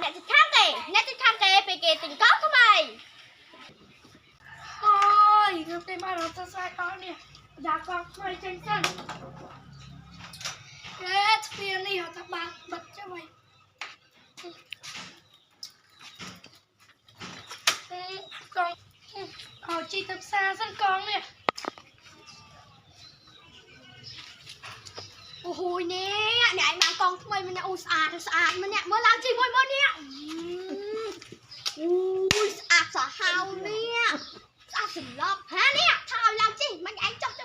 អ្នកជិតខាងគេអ្នកជិតខាងគេពេលគេទិញកង់ថ្មីអូយខ្ញុំតែមករត់ទៅស្អាតអស់នេះដាក់កង់ថ្មីចេញសិនទ្វារនេះអត់ថាបាក់បិទចុះហើយកង់អោជីទៅផ្សារសិនកង់នេះអូហូយនេះអ្នកឯងបានកង់ថ្មីម្នាក់អូស្អាតម្នាក់មើលឡើងជីមួយមើលនេះអូយស្អាតសាហាវនេះស្អាតសម្លប់ហានេះថាឲ្យឡើងជីមិនឯងចុះទៅ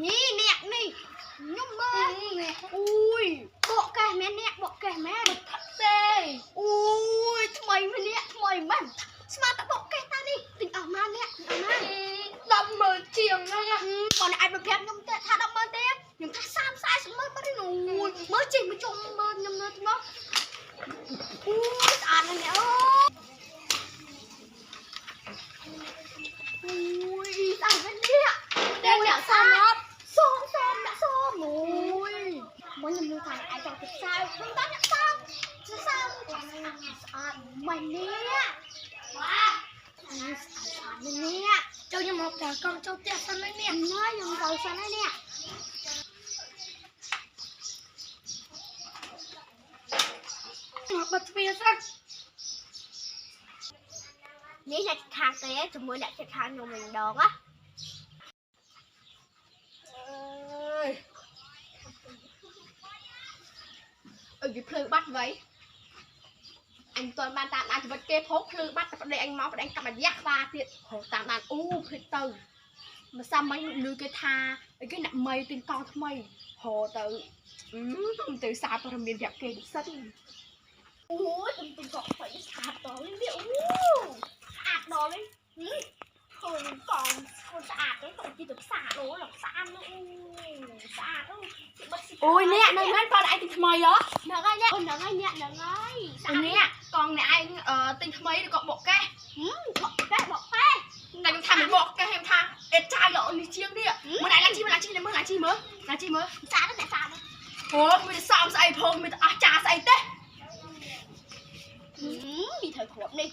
នេះនេះខ្ញុំមើលអូយបកកេះមែននេះបកកេះមែនផឹកទេអូយថ្មីម្នាក់ថ្មីមែនស្មានតែបកកេះតានេះទិញអស់មកនេះអស់មក100000ជាងហ្នឹងបងអាចមកប្រាប់ខ្ញុំទេថា100000ទេខ្ញុំថា30-40ម៉ឺនបាត់នេះមើលចេះមកជុំមើលខ្ញុំមើលមកអូយស្អាតណាស់អូយស្អាតណាស់នេះតែអ្នកសមអត់សមអ្នកសមអូយមកខ្ញុំមើលថាអាចចង់ទៅផ្សារខ្ញុំតាអ្នកសមស្អាតមិននេះវ៉ាស្អាតនេះចូលខ្ញុំមកតែកង់ចូលផ្ទះសិនហើយនេះណាខ្ញុំទៅសិនហើយនេះមកបិទទ្វារសិននេះអ្នកខាងគេជាមួយអ្នកជិតខាងខ្ញុំវិញដងណាអើយភ្លើបាត់ໄວអញមិនទាន់បានតាមដានជីវិតគេផងភ្លើបាត់តែប្តីអញមកប្តីអញកាប់អាយ៉ាក់បាទៀតតាមដានអូភ្លេចទៅមិនសាមិញលឺគេថាអីគេអ្នកមីទិញកង់ថ្មីហៅទៅសារព័ត៌មានប្រាប់គេសិនអូយទិញកង់ថ្មីស្អាតដល់នេះអូស្អាតដល់នេះឃើញកង់ខ្លួនស្អាតទេគាត់ជិះទៅផ្សារអូឡស្អាតនោះស្អាតអូយនេះនៅមែនគាត់ឯងទិញថ្មីហ៎ហ្នឹងហើយអ្នកហ្នឹងហើយស្អាតនេះកង់អ្នកឯងទិញថ្មីឬក៏បកកេះបកកេះតែខ្ញុំថាមិនបកកេះខ្ញុំថាអេតចាយយកនេះជាងនេះមើលឯងឡើងជីមើលឡើងជីមើលស្អាតទេអ្នកស្អាតអូមានតែសំស្អីផងមានតែអស់ចាស្អីទេនេះត្រូវគ្រប់នេះ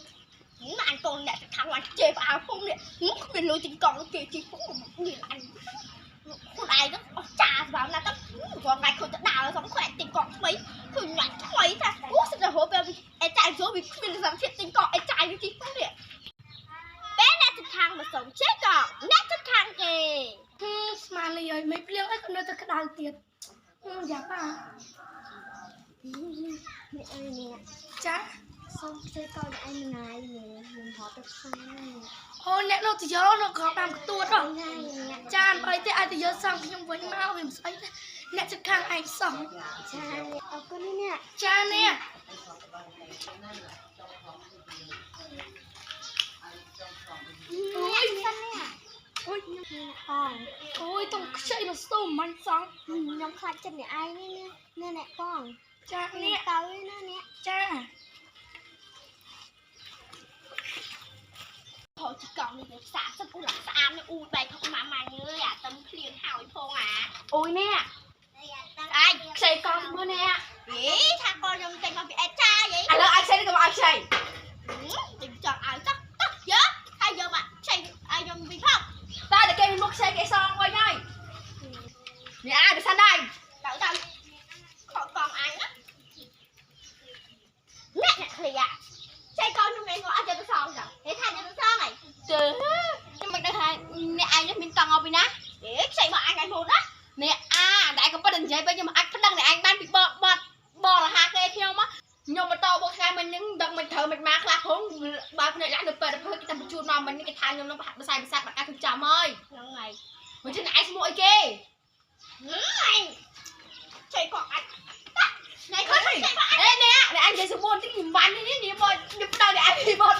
មកអញកូនអ្នកខាងអញជេរផ្អើផងនេះគ្មានលុយទិញកង់គេជីផងនេះអញខ្លួនឯងទៅអស់ចាស្បើណាទៅគាត់ថ្ងៃខូចទៅដើរសំខាន់ទិញកង់ថ្មីគឺញ៉ាំថ្មីថាអូសិតទៅហូបពេលអេចាយចូលវាគ្មានសម្ភារទិញកង់អេចាយវាជីផងនេះពេលអ្នកទៅខាងមកសុំជេរកង់អ្នកទៅខាងគេស្មានលីហើយមិនភ្លៀងអីក៏នៅតែក្តៅទៀតយ៉ាប៉ានេះអើយនេះចាសុំជេរកង់ឯងថ្ងៃខ្ញុំហៅទៅផ្សារអូអ្នកលោកទៅយកនៅក្រោមតាមកទួតហ៎ចានអីទេអាចទៅយកសងខ្ញុំវិញមកវាមិនស្អីទេអ្នកចិត្តខាងឯងសងចាអរគុណនេះចានេះអូយសិននេះអូយបងអូយតុងខ្ចីមកស្ទុំមិនសងខ្ញុំខ្លាចចិត្តអ្នកឯងនេះអ្នកបងចានេះទៅណាអ្នកចាថតជីកង់នេះទៅផ្សារសិនអូស្អាតនេះអូបែកខុសម៉ាម៉ាញ់អើយអាទឹមភ្លៀងហើយផងអាអូយនេះអាយខ្ចីកង់មើលនេះថាកូនខ្ញុំទិញមកពីអេចាយអីឥឡូវឲ្យខ្ចីទៅឲ្យខ្ចីទិញចង់ឲ្យទៅយកហើយយកមកខ្ចីឲ្យខ្ញុំវិញផងតែគេមានមុខខ្ចីគេសងវិញហើយនេះអាទៅសិនហើយទៅខកកង់អញណាអ្នកឃ្លីយ៉ាខ្ចីកង់ខ្ញុំឯងក៏អត់យកទៅសងចឹងគេថាយកទៅសងហើយខ្ញុំមិនដឹងថាអ្នកឯងមានកង់ឲ្យពីណាខ្ចីមកអញឲ្យមុនណានេះតែក៏ប៉ុតតែនិយាយពេលខ្ញុំអាចប្តឹងអ្នកឯងបានពីបរហាគេខ្ញុំខ្ញុំបន្តបុកថ្ងៃមិញហ្នឹងដឹងមិនត្រូវមិនមកខ្លះផងបើភ្នែកឡើងទៅពេទ្យទៅគេតែបញ្ជូនមកមិញគេថាខ្ញុំនឹងបសាយបសាត់បាត់ការគឺចាំហើយហ្នឹងហើយមិនជិះឯងស្មោះអីគេខ្ចីកង់អញណែឃើញអេនេះឯងនិយាយសួរតិចខ្ញុំបាននេះមកខ្ញុំផ្ដល់ឲ្យឯងពីបត